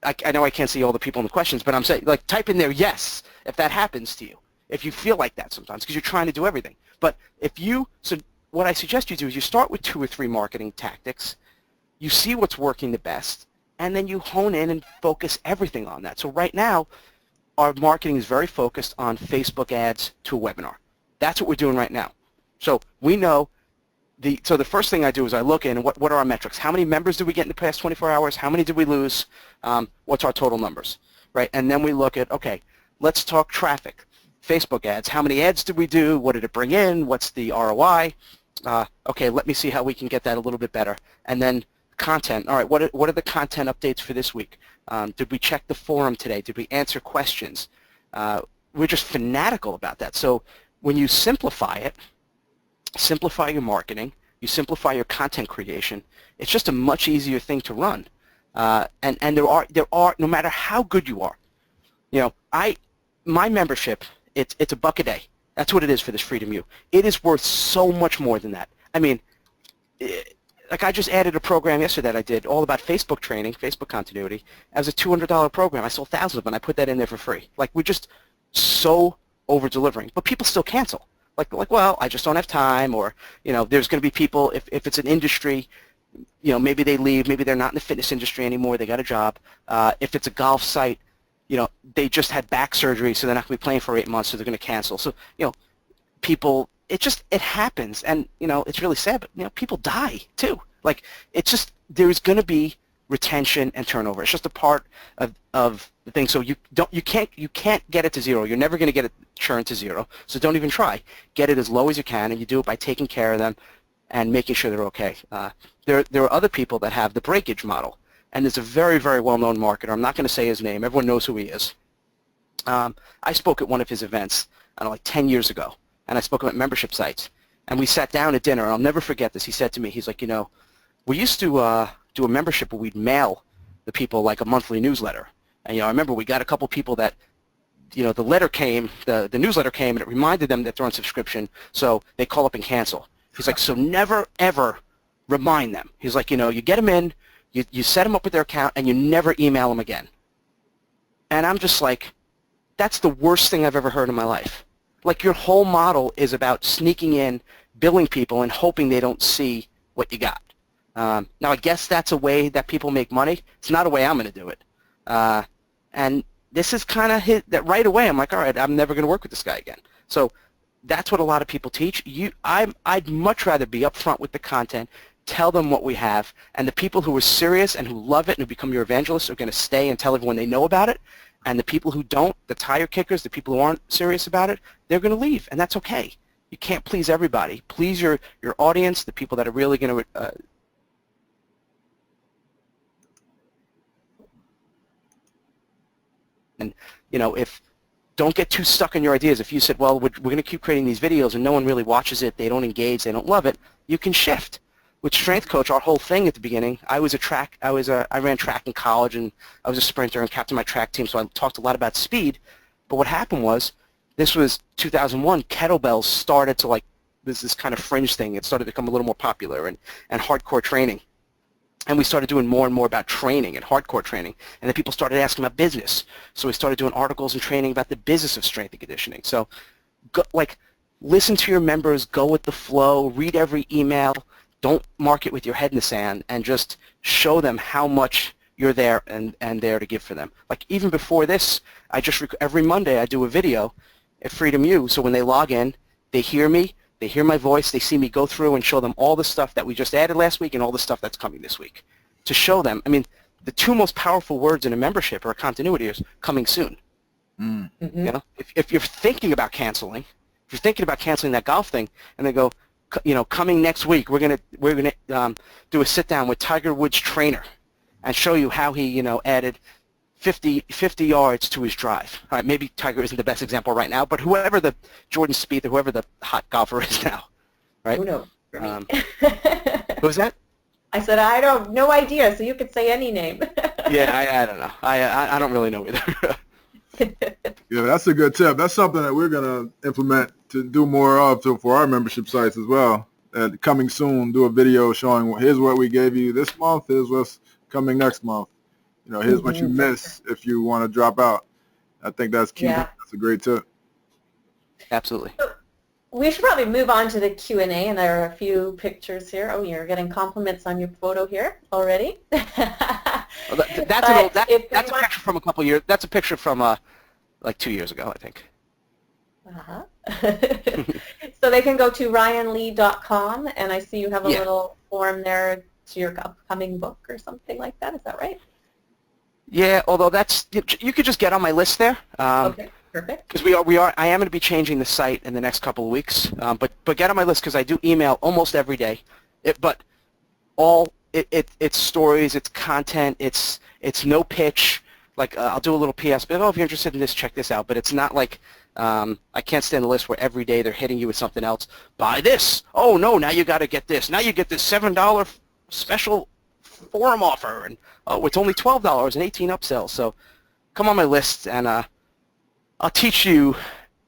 I know I can't see all the people in the questions, but I'm saying, like, type in there yes if that happens to you, if you feel like that sometimes, because you're trying to do everything. But so what I suggest you do is you start with 2 or 3 marketing tactics, you see what's working the best, and then you hone in and focus everything on that. So right now, our marketing is very focused on Facebook ads to a webinar. That's what we're doing right now. So we know, so the first thing I do is I look in, what are our metrics? How many members did we get in the past 24 hours? How many did we lose? What's our total numbers? Right? And then we look at, okay, let's talk traffic. Facebook ads. How many ads did we do? What did it bring in? What's the ROI? Okay, let me see how we can get that a little bit better. And then content. All right, what are the content updates for this week? Did we check the forum today? Did we answer questions? We're just fanatical about that. So when you simplify it, simplify your marketing, you simplify your content creation, it's just a much easier thing to run. And there are, no matter how good you are, my membership, it's $1 a day. That's what it is for this Freedom U. It is worth so much more than that. I mean, like I just added a program yesterday that I did all about Facebook training, Facebook continuity, as a $200 program. I sold thousands of them. I put that in there for free. Like, we're just so over-delivering. But people still cancel. Like, well, I just don't have time, or, there's going to be people, if it's an industry, maybe they leave, maybe they're not in the fitness industry anymore, they got a job. If it's a golf site, they just had back surgery, so they're not going to be playing for 8 months, so they're going to cancel. So, people, it happens, and, it's really sad, but, people die, too. Like, it's just, there's going to be retention and turnover. It's just a part of the thing. So you can't get it to 0. You're never going to get it churn to 0. So don't even try. Get it as low as you can, and you do it by taking care of them and making sure they're okay. There are other people that have the breakage model, and there's a very, very well-known marketer. I'm not going to say his name. Everyone knows who he is. I spoke at one of his events, I don't know, like 10 years ago, and I spoke about membership sites. And we sat down at dinner, and I'll never forget this. He said to me, he's like, we used to do a membership where we'd mail the people like a monthly newsletter. And, I remember we got a couple people that, the letter came, the newsletter came, and it reminded them that they're on subscription, so they call up and cancel. He's like, so never, ever remind them. He's like, you get them in, you set them up with their account, and you never email them again. And I'm just like, that's the worst thing I've ever heard in my life. Like, your whole model is about sneaking in, billing people, and hoping they don't see what you got. Now, I guess that's a way that people make money. It's not a way I'm going to do it. And this is kind of hit that right away. I'm like, all right, I'm never going to work with this guy again. So that's what a lot of people teach. I'd much rather be upfront with the content, tell them what we have, and the people who are serious and who love it and who become your evangelists are going to stay and tell everyone they know about it. And the people who don't, the tire kickers, the people who aren't serious about it, they're going to leave, and that's okay. You can't please everybody. Please your audience, the people that are really going to and if don't get too stuck in your ideas. If you said, well, we're going to keep creating these videos and no one really watches it, they don't engage, they don't love it, you can shift. With Strength Coach, our whole thing at the beginning, I ran track in college, and I was a sprinter and captained my track team, so I talked a lot about speed. But what happened was, this was 2001, kettlebells started to, like, this kind of fringe thing. It started to become a little more popular, and hardcore training. And we started doing more and more about training and hardcore training. And then people started asking about business. So we started doing articles and training about the business of strength and conditioning. So, listen to your members, go with the flow, read every email. Don't mark it with your head in the sand, and just show them how much you're there and there to give for them. Like, even before this, every Monday I do a video at Freedom U, so when they log in, they hear me, they hear my voice, they see me go through and show them all the stuff that we just added last week and all the stuff that's coming this week. To show them, I mean, the two most powerful words in a membership or a continuity is coming soon. Mm-hmm. If you're thinking about canceling, that golf thing, and they go, coming next week, we're gonna do a sit down with Tiger Woods' trainer and show you how he added 50 yards to his drive. All right, maybe Tiger isn't the best example right now, but whoever the Jordan Spieth or whoever the hot golfer is now, right? Who knows? Who was that? I said no idea. So you could say any name. Yeah, I don't know. I don't really know either. Yeah, that's a good tip. That's something that we're going to implement to do more of for our membership sites as well. Coming soon, do a video showing here's what we gave you this month, here's what's coming next month. Here's what you miss if you want to drop out. I think that's key. Yeah. That's a great tip. Absolutely. We should probably move on to the Q&A, and there are a few pictures here. Oh, you're getting compliments on your photo here already. Well, that's a picture from a couple years. That's a picture from like 2 years ago, I think. Uh-huh. So they can go to ryanlee.com, and I see you have a little form there to your upcoming book or something like that. Is that right? Yeah, although you could just get on my list there. Okay, perfect. Because I am going to be changing the site in the next couple of weeks. But get on my list because I do email almost every day. It's stories, it's content, it's no pitch. Like I'll do a little PS, but if you're interested in this, check this out. But it's not like I can't stand the list where every day they're hitting you with something else. Buy this. Oh no, now you got to get this. Now you get this $7 special forum offer, and it's only $12 and 18 upsells. So come on my list, and I'll teach you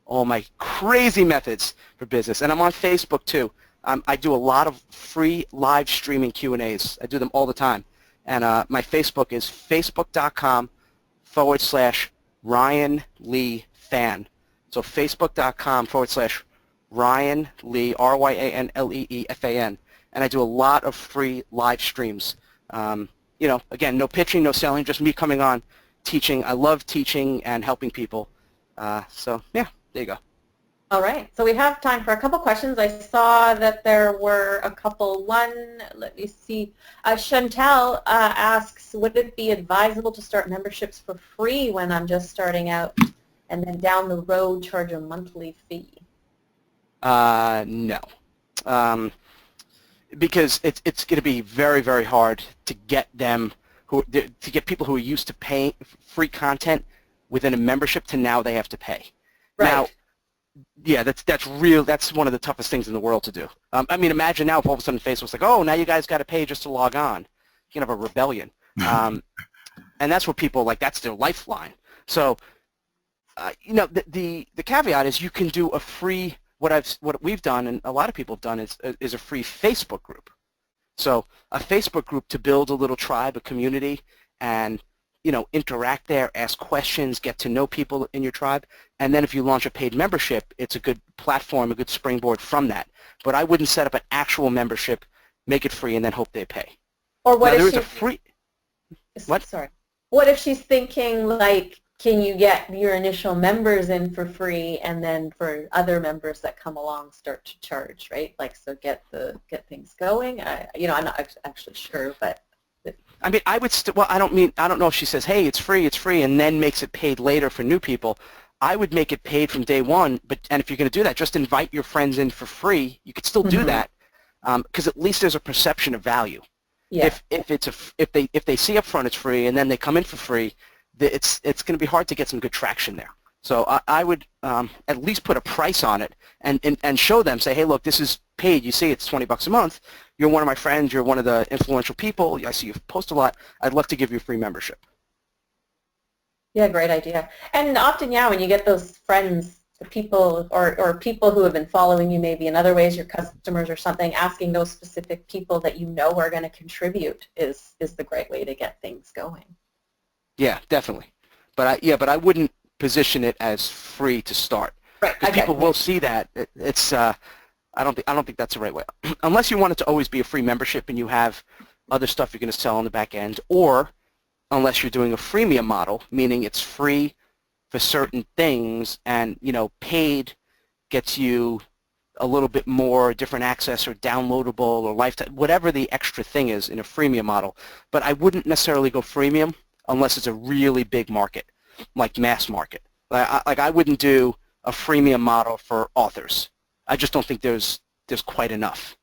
all my crazy methods for business. And I'm on Facebook too. I do a lot of free live streaming Q&As. I do them all the time. And my Facebook is facebook.com/Ryan Lee Fan. So facebook.com/Ryan Lee, RyanLeeFan. And I do a lot of free live streams. Again, no pitching, no selling, just me coming on, teaching. I love teaching and helping people. So, yeah, there you go. All right. So we have time for a couple questions. I saw that there were a couple. One, let me see. Chantel asks, would it be advisable to start memberships for free when I'm just starting out and then down the road charge a monthly fee? No. Because it's going to be very, very hard to get people who are used to paying free content within a membership to now they have to pay. Right. Now, yeah, that's real. That's one of the toughest things in the world to do. I mean, imagine now if all of a sudden Facebook's like, oh, now you guys got to pay just to log on. You can have a rebellion. And that's what people like. That's their lifeline. So, the caveat is you can do a free. What we've done, and a lot of people have done, is a free Facebook group. So a Facebook group to build a little tribe, a community, and interact there, ask questions, get to know people in your tribe, and then if you launch a paid membership, it's a good platform, a good springboard from that. But I wouldn't set up an actual membership, make it free, and then hope they pay. Or what now, if there is a free. What? Sorry. What if she's thinking like, can you get your initial members in for free, and then for other members that come along, start to charge, right? Like, so get things going. I'm not actually sure, but. I mean, I would well, I don't know if she says, hey, it's free, and then makes it paid later for new people. I would make it paid from day one, and if you're going to do that, just invite your friends in for free. You could still do that, because at least there's a perception of value. Yeah. If they see up front it's free, and then they come in for free, it's going to be hard to get some good traction there. So I would at least put a price on it and show them, say, hey, look, this is paid. You see it's $20 a month. You're one of my friends. You're one of the influential people. I see you post a lot. I'd love to give you a free membership. Yeah, great idea. And often, yeah, when you get those friends, the people or people who have been following you maybe in other ways, your customers or something, asking those specific people that you know are going to contribute is the great way to get things going. Yeah, definitely. But I wouldn't position it as free to start. Right. Because people will see that. It's I don't think that's the right way. Unless you want it to always be a free membership and you have other stuff you're going to sell on the back end, or unless you're doing a freemium model, meaning it's free for certain things and, paid gets you a little bit more different access or downloadable or lifetime, whatever the extra thing is in a freemium model. But I wouldn't necessarily go freemium unless it's a really big market, like mass market. Like I wouldn't do a freemium model for authors. I just don't think there's quite enough.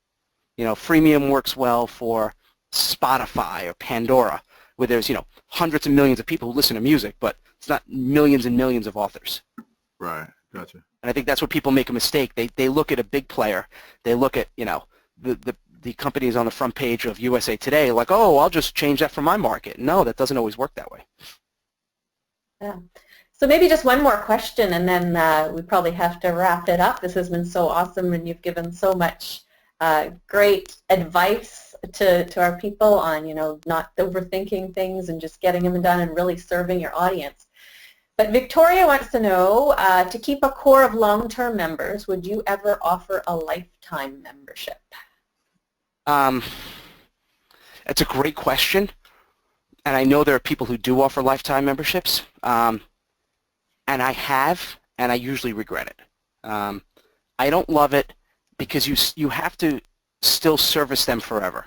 Freemium works well for Spotify or Pandora, where there's, hundreds of millions of people who listen to music, but it's not millions and millions of authors. Right. Gotcha. And I think that's where people make a mistake. They look at a big player. They look at, the companies on the front page of USA Today, like, oh, I'll just change that for my market. No, that doesn't always work that way. Yeah. So maybe just one more question, and then we probably have to wrap it up. This has been so awesome, and you've given so much great advice to our people on, not overthinking things and just getting them done and really serving your audience. But Victoria wants to know, to keep a core of long-term members, would you ever offer a lifetime membership? It's a great question, and I know there are people who do offer lifetime memberships. And I have, and I usually regret it. I don't love it because you have to still service them forever.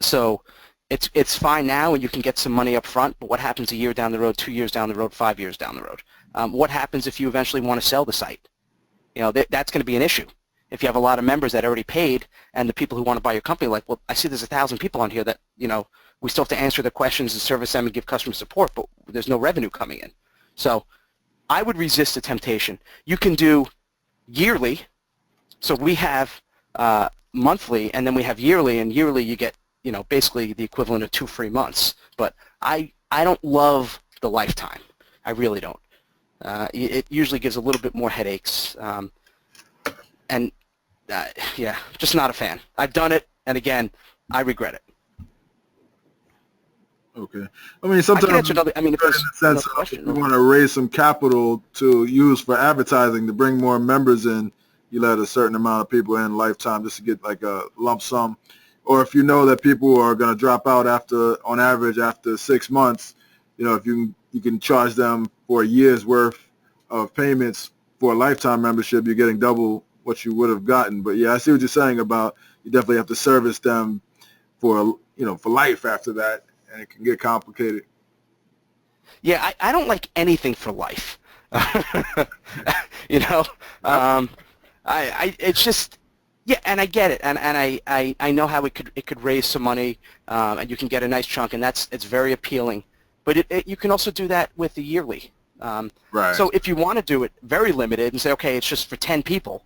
So it's fine now and you can get some money up front, but what happens a year down the road, 2 years down the road, 5 years down the road? What happens if you eventually want to sell the site? That's going to be an issue. If you have a lot of members that already paid and the people who want to buy your company, like, well, I see there's 1,000 people on here that, we still have to answer their questions and service them and give customer support, but there's no revenue coming in. So I would resist the temptation. You can do yearly. So we have monthly, and then we have yearly, and yearly you get, basically the equivalent of 2 free months. But I don't love the lifetime. I really don't. It usually gives a little bit more headaches. Yeah, just not a fan. I've done it, and again, I regret it. Okay. I mean, sometimes I can answer if there's in a sense if you want to raise some capital to use for advertising to bring more members in, you let a certain amount of people in lifetime just to get like a lump sum. Or if you know that people are going to drop out on average after 6 months, if you can charge them for a year's worth of payments for a lifetime membership, you're getting double what you would have gotten. But yeah, I see what you're saying about you definitely have to service them for life after that. And it can get complicated. Yeah, I don't like anything for life. It's just, yeah, and I get it, and I know how it could raise some money, and you can get a nice chunk, and it's very appealing. But you can also do that with the yearly. Right. So if you want to do it very limited and say, okay, it's just for 10 people,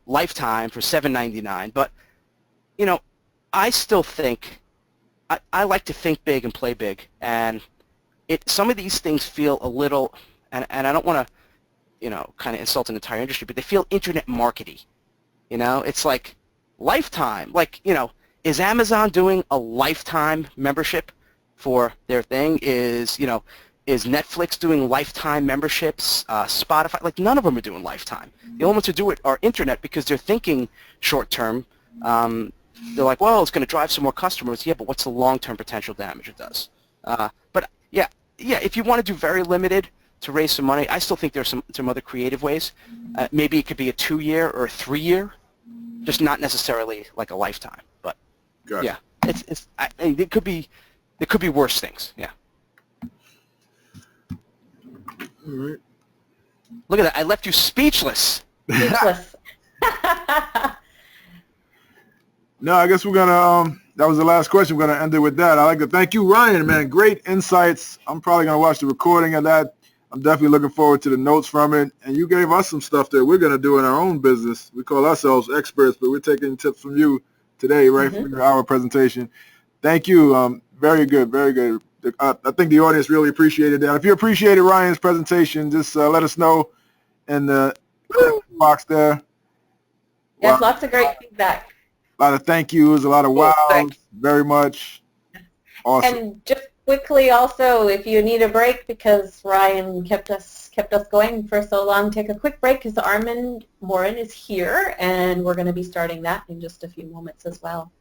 lifetime for $7.99. But I still think. I like to think big and play big, and some of these things feel a little, and I don't want to, kind of insult an entire industry, but they feel internet markety. It's like lifetime. Like, is Amazon doing a lifetime membership for their thing? Is Netflix doing lifetime memberships? Spotify, like none of them are doing lifetime. The only ones who do it are internet because they're thinking short term. They're like, well, it's going to drive some more customers. Yeah, but what's the long-term potential damage it does? But yeah, if you want to do very limited to raise some money, I still think there's some other creative ways. Maybe it could be a 2-year or a 3-year, just not necessarily like a lifetime. But Gotcha. yeah, it could be worse things. Yeah. All right. Look at that! I left you speechless. Speechless. No, I guess we're gonna. That was the last question. We're gonna end it with that. I'd like to thank you, Ryan. Man, great insights. I'm probably gonna watch the recording of that. I'm definitely looking forward to the notes from it. And you gave us some stuff that we're gonna do in our own business. We call ourselves experts, but we're taking tips from you today, right, from our presentation. Thank you. Very good, very good. I think the audience really appreciated that. If you appreciated Ryan's presentation, just let us know in the box there. Yes, lots of great feedback. A lot of thank yous, a lot of wows, very much. Awesome. And just quickly also, if you need a break because Ryan kept us going for so long, take a quick break because Armin Morin is here, and we're going to be starting that in just a few moments as well.